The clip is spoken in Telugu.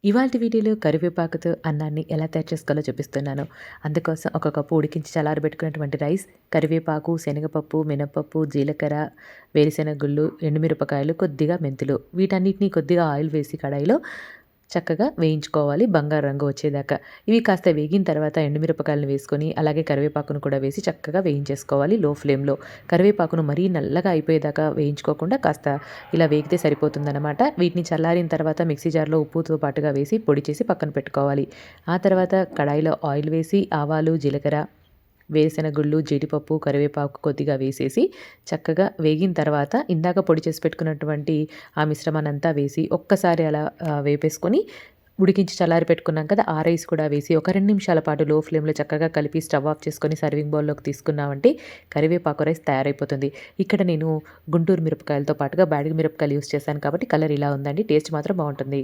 ఇవాల్టి వీడియోలో కరివేపాకుతో అన్నాన్ని ఎలా తయారు చేసుకోవాలో చూపిస్తున్నాను. అందుకోసం ఒక కప్పు ఉడికించి చల్లారబెట్టుకున్నటువంటి రైస్, కరివేపాకు, శనగపప్పు, మినపప్పు, జీలకర్ర, వేరుశెనగ గుళ్ళు, ఎండుమిరపకాయలు, కొద్దిగా మెంతులు వీటన్నిటిని కొద్దిగా ఆయిల్ వేసి కడాయిలో చక్కగా వేయించుకోవాలి బంగారు రంగు వచ్చేదాకా. ఇవి కాస్త వేగిన తర్వాత ఎండుమిరపకాయలను వేసుకొని, అలాగే కరివేపాకును కూడా వేసి చక్కగా వేయించేసుకోవాలి లో ఫ్లేమ్‌లో. కరివేపాకును మరీ నల్లగా అయిపోయేదాకా వేయించుకోకుండా కాస్త ఇలా వేగితే సరిపోతుందనమాట. వీటిని చల్లారిన తర్వాత మిక్సీ జార్‌లో ఉప్పుతో పాటుగా వేసి పొడి చేసి పక్కన పెట్టుకోవాలి. ఆ తర్వాత కడాయిలో ఆయిల్ వేసి ఆవాలు, జీలకర్ర, వేరుశెనగ గుళ్ళు, జీడిపప్పు, కరివేపాకు కొద్దిగా వేసేసి చక్కగా వేగిన తర్వాత ఇందాక పొడి చేసి పెట్టుకున్నటువంటి ఆ మిశ్రమాన్నంతా వేసి ఒక్కసారి అలా వేపేసుకొని ఉడికించి చల్లారి పెట్టుకున్నాం కదా! ఆ రైస్ కూడా వేసి ఒక 2 నిమిషాల పాటు లో ఫ్లేమ్‌లో చక్కగా కలిపి స్టవ్ ఆఫ్ చేసుకొని సర్వింగ్ బౌల్‌లోకి తీసుకున్నామంటే కరివేపాకు రైస్ తయారైపోతుంది. ఇక్కడ నేను గుంటూరు మిరపకాయలతో పాటుగా బ్యాడగి మిరపకాయలు యూజ్ చేశాను కాబట్టి కలర్ ఇలా ఉందండి. టేస్ట్ మాత్రం బావుంటుంది.